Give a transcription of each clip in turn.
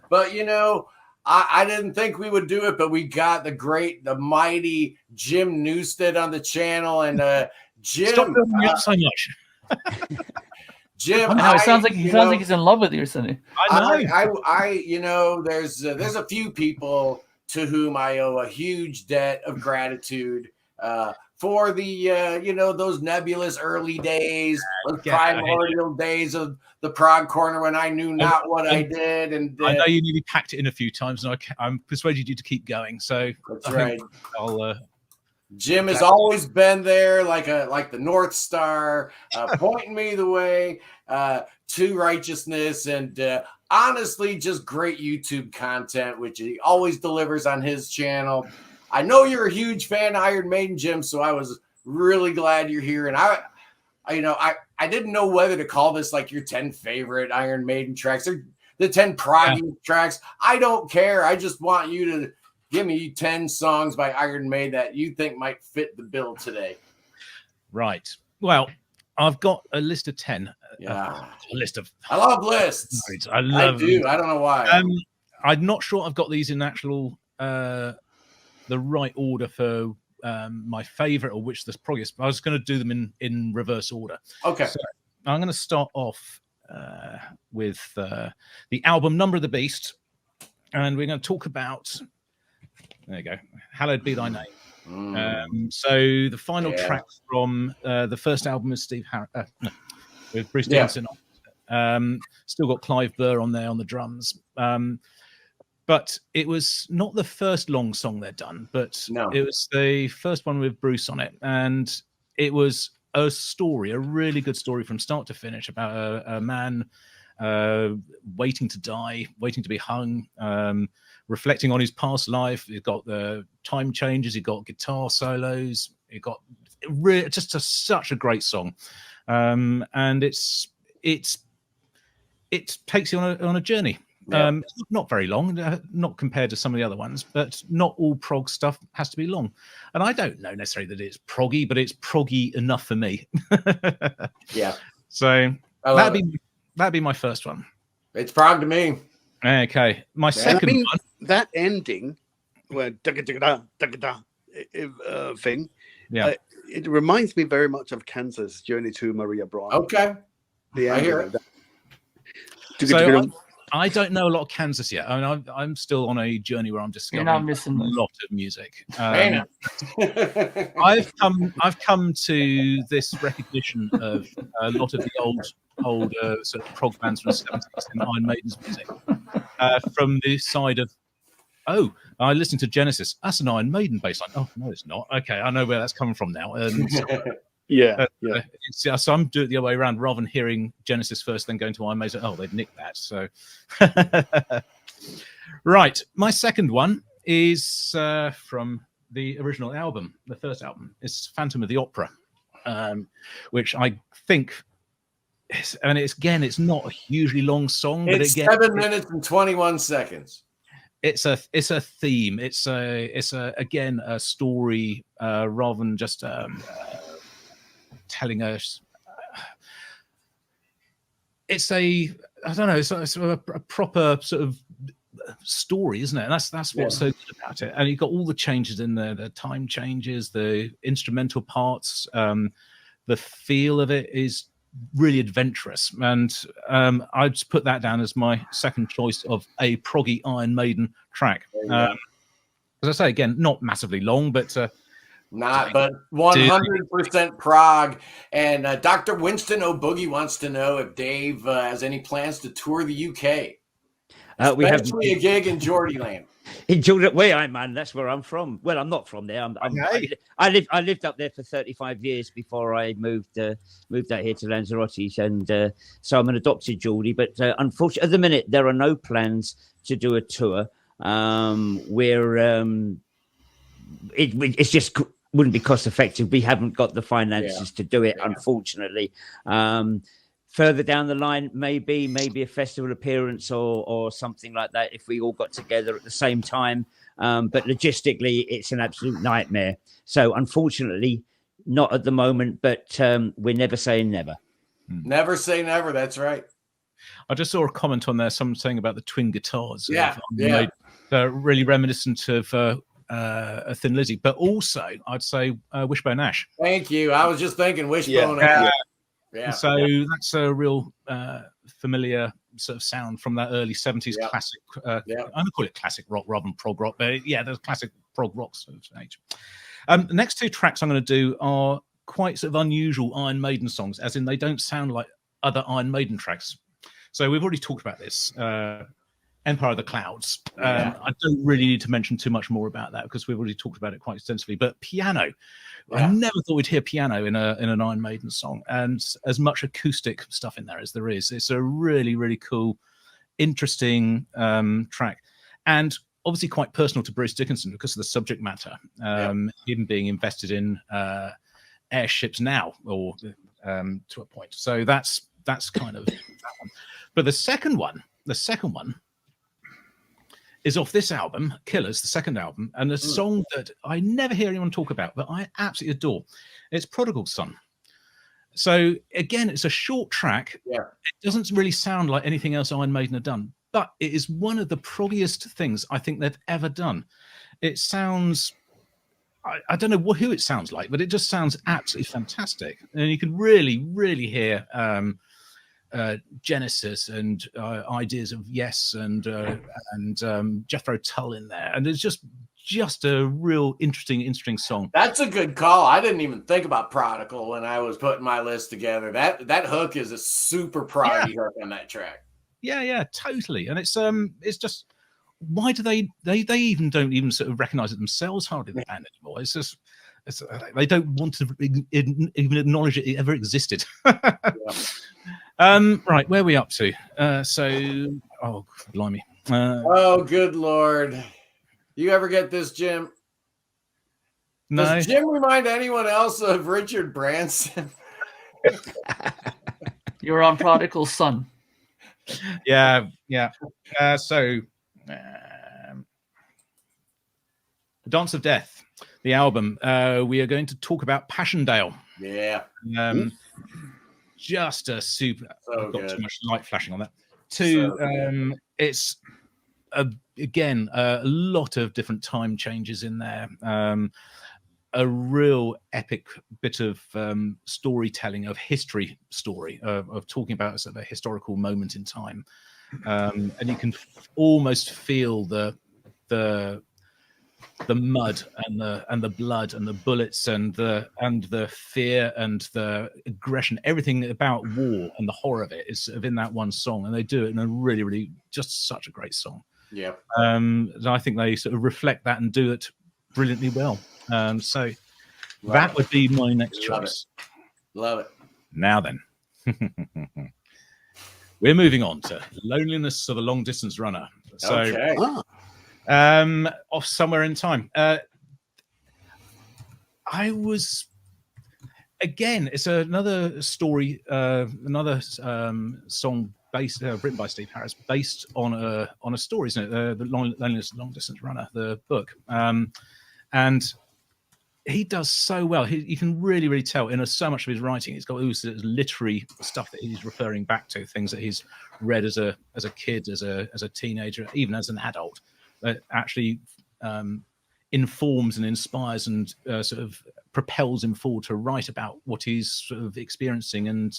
But, I didn't think we would do it, but we got the mighty Jim Newstead on the channel. And Jim. Stop building me up so much. Jim, I know, it sounds like he's in love with you, Sonny. I know. There's a few people to whom I owe a huge debt of gratitude for the those nebulous early days, those primordial days of the Prog Corner when I knew not what I did. And I know you nearly packed it in a few times, and I'm persuaded you to keep going. So that's right. Jim has always been there, like the North Star, pointing me the way to righteousness, and honestly, just great YouTube content, which he always delivers on his channel. I know you're a huge fan of Iron Maiden, Jim, so I was really glad you're here. And I didn't know whether to call this like your 10 favorite Iron Maiden tracks or the 10 proggy tracks. I don't care. I just want you to give me 10 songs by Iron Maiden that you think might fit the bill today. Right. Well, I've got a list of 10. Yeah. A list of. I love lists. I do. I don't know why. I'm not sure I've got these in actual the right order for my favorite or which this proggiest. I was going to do them in reverse order. Okay. So I'm going to start off with the album Number of the Beast, and we're going to talk about. There you go. Hallowed Be Thy Name. So the final track from the first album is with Bruce Dickinson on. Still got Clive Burr on there on the drums. But it was not the first long song they'd done, but it was the first one with Bruce on it. And it was a story, a really good story from start to finish about a man waiting to die, waiting to be hung, reflecting on his past life. He got the time changes, he got guitar solos, he got such a great song, and it takes you on a journey. Not very long, not compared to some of the other ones, but not all prog stuff has to be long. And I don't know necessarily that it's proggy, but it's proggy enough for me. So that'd be my first one. It's prog to me. Okay, my second one. That ending, where thing, it reminds me very much of Kansas Journey to Maria Braun. Okay, I hear it. So I don't know a lot of Kansas yet. I mean, I'm still on a journey where I'm discovering a lot of music. I've come to this recognition of a lot of the old sort of prog bands from the 70s and Iron Maiden's music from the side of, I listened to Genesis. That's an Iron Maiden bass line. Oh, no, it's not. Okay, I know where that's coming from now. So I'm doing it the other way around. Rather than hearing Genesis first, then going to Iron Maiden. Oh, they've nicked that. So, right. My second one is from the original album, the first album. It's Phantom of the Opera, which I think. It's not a hugely long song. It's but 7 minutes and 21 seconds. It's a theme. It's a story rather than just telling us. It's a proper sort of story, isn't it? And that's what's so good about it. And you've got all the changes in there, the time changes, the instrumental parts, the feel of it is really adventurous, and I'd just put that down as my second choice of a proggy Iron Maiden track. As I say, again, not massively long, but but 100% prog. And Dr. Winston O'Boogie wants to know if Dave has any plans to tour the UK. We have a gig in Geordieland. In Jordan, where I'm, man, that's where I'm from. Well, I'm not from there. I lived up there for 35 years before I moved out here to Lanzarote, and so I'm an adopted Geordie. But unfortunately, at the minute, there are no plans to do a tour. It's just wouldn't be cost effective. We haven't got the finances to do it, unfortunately. Further down the line, maybe a festival appearance or something like that if we all got together at the same time. But logistically, it's an absolute nightmare. So unfortunately, not at the moment, but we're never saying never. Never say never. That's right. I just saw a comment on there, someone saying about the twin guitars. Yeah, They're really reminiscent of a Thin Lizzy, but also I'd say Wishbone Ash. Thank you. I was just thinking Wishbone Ash. Yeah. So that's a real familiar sort of sound from that early 70s classic. I'm going to call it classic rock rather than prog rock, but yeah, there's classic prog rock sort of age. The next two tracks I'm going to do are quite sort of unusual Iron Maiden songs, as in they don't sound like other Iron Maiden tracks. So we've already talked about this. Empire of the Clouds. I don't really need to mention too much more about that because we've already talked about it quite extensively. But piano, I never thought we'd hear piano in an Iron Maiden song, and as much acoustic stuff in there as there is. It's a really, really cool, interesting track, and obviously quite personal to Bruce Dickinson because of the subject matter. Him being invested in airships now, or to a point. So that's kind of that one. But the second one is off this album, Killers, the second album, and a song that I never hear anyone talk about, but I absolutely adore. It's Prodigal Son. So again, it's a short track. Yeah. It doesn't really sound like anything else Iron Maiden have done, but it is one of the proggiest things I think they've ever done. It sounds, I don't know who it sounds like, but it just sounds absolutely fantastic. And you can really, really hear Genesis and ideas of Yes and Jethro Tull in there, and it's just a real interesting song. That's a good call. I didn't even think about Prodigal when I was putting my list together. That hook is a super proggy hook on that track. Yeah, totally. And it's just, why do they even don't even sort of recognize it themselves hardly the band anymore? It's just they don't want to even acknowledge it ever existed. Right, where are we up to? Oh, blimey. Oh, good Lord. You ever get this, Jim? No. Does Jim remind anyone else of Richard Branson? You're on Prodigal Son. Yeah. The Dance of Death, the album. We are going to talk about Passchendaele. Yeah. Just a super. I've got too much light flashing on that. It's again a lot of different time changes in there. A real epic bit of storytelling of history story of talking about a sort of a historical moment in time, and you can almost feel the mud and the blood and the bullets and the fear and the aggression, everything about war and the horror of it is sort of in that one song, and they do it in a really, really just such a great song. Yeah. I think they sort of reflect that and do it brilliantly well. So that would be my next choice. Love it. Now then, we're moving on to Loneliness of a Long Distance Runner. So. Okay. Off somewhere in time. I was again. It's another story, another song based written by Steve Harris, based on a story, isn't it? The Loneliness of a Long Distance Runner, the book, and he does so well. You can really, really tell in so much of his writing. He's got all this literary stuff that he's referring back to, things that he's read as a kid, as a teenager, even as an adult. That actually informs and inspires and sort of propels him forward to write about what he's sort of experiencing and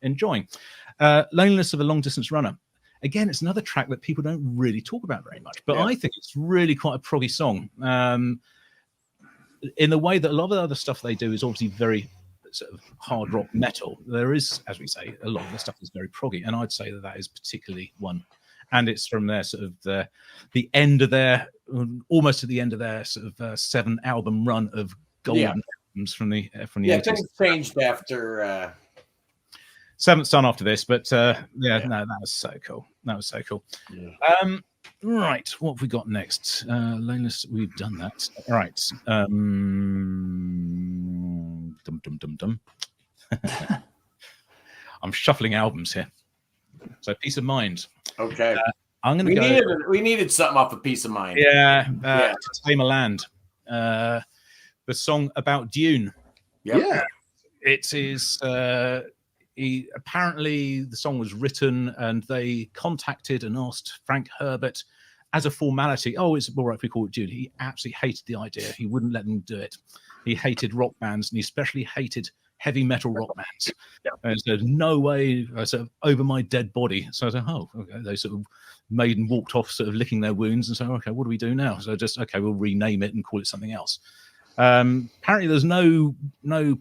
enjoying. Loneliness of a Long Distance Runner. Again, it's another track that people don't really talk about very much, but I think it's really quite a proggy song. In the way that a lot of the other stuff they do is obviously very sort of hard rock metal. There is, as we say, a lot of the stuff is very proggy, and I'd say that is particularly one. And it's from their sort of the end of their, almost at the end of their sort of 7-album run of golden albums from the 80s. Things changed after 7th Son after this, but no, that was so cool. Yeah. Right, what have we got next? Loneliness, we've done that. Right. I'm shuffling albums here. So Peace of Mind. Okay. I'm going to go. We needed something off of Peace of Mind. To Tame a Land. The song about Dune. Yep. Yeah. It is. Apparently the song was written, and they contacted and asked Frank Herbert as a formality. Oh, it's all right if we call it Dune. He absolutely hated the idea. He wouldn't let them do it. He hated rock bands, and he especially hated heavy metal rock bands. And said, no way, sort of, over my dead body. So I said, oh, okay. They sort of made and walked off, sort of licking their wounds, and said, okay, what do we do now? So just, okay, we'll rename it and call it something else. Apparently there's no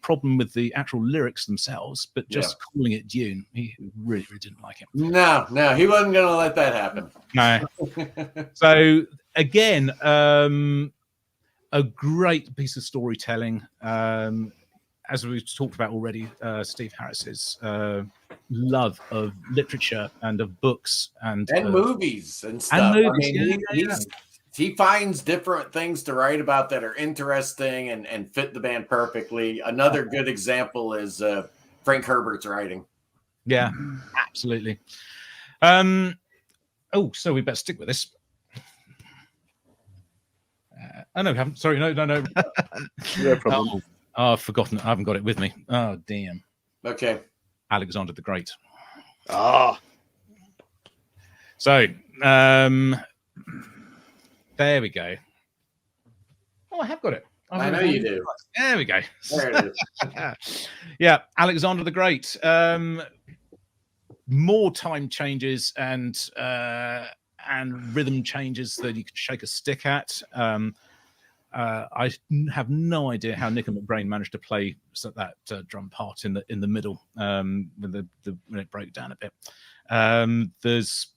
problem with the actual lyrics themselves, but just calling it Dune, he really didn't like it. No, he wasn't going to let that happen. No. So again, a great piece of storytelling. As we've talked about already, Steve Harris's love of literature and of books and movies and stuff. He finds different things to write about that are interesting and fit the band perfectly. Another good example is Frank Herbert's writing. Yeah, absolutely. So we better stick with this. No, we haven't. Sorry, no. No problem. Oh, I've forgotten. I haven't got it with me. Oh, damn. Okay. Alexander the Great. Ah. So, there we go. Oh, I have got it. I know you do. There we go. There it is. Yeah, Alexander the Great. More time changes and rhythm changes that you can shake a stick at. I have no idea how Nick McBrain managed to play that drum part in the middle when it broke down a bit. There's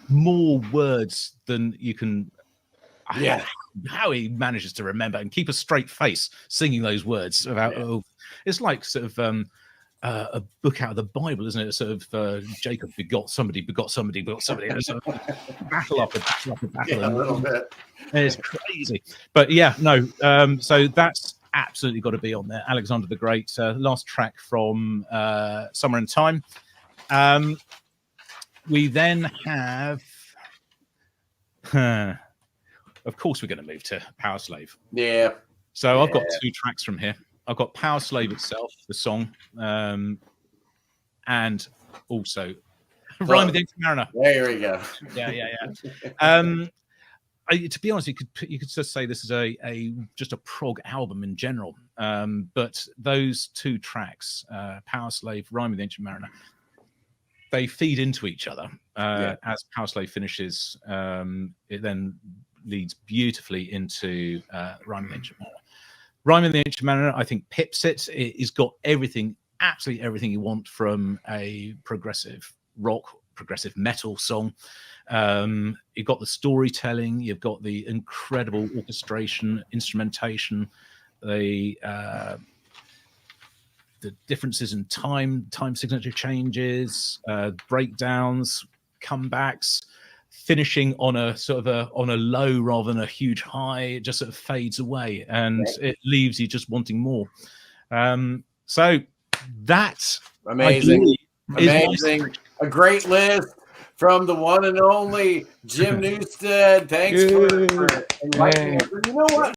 more words than you can. Yeah, how he manages to remember and keep a straight face singing those words about. Yeah. It's like sort of a book out of the Bible, isn't it? Sort of Jacob begot somebody, and sort of battle after battle. Yeah, a little bit. It's crazy, but yeah, no. So that's absolutely got to be on there. Alexander the Great, last track from Summer in Time. We then have, of course, we're going to move to Powerslave. Yeah. So I've got two tracks from here. I've got Powerslave itself, the song, and also Rhyme with the Ancient Mariner. There we go. Yeah. To be honest, you could just say this is just a prog album in general. But those two tracks, Powerslave, Rhyme with the Ancient Mariner, they feed into each other. As Powerslave finishes, it then leads beautifully into Rhyme with the Ancient Mariner. Rhyme with the Ancient Mariner, I think, pips it. It's got everything, absolutely everything you want from a progressive rock, progressive metal song. You've got the storytelling, you've got the incredible orchestration, instrumentation, the differences in time signature changes, breakdowns, comebacks, finishing on a sort of on a low rather than a huge high. It just sort of fades away, and it leaves you just wanting more. So that's amazing. A great list from the one and only Jim Newstead. Thanks for enlightening us. You know what?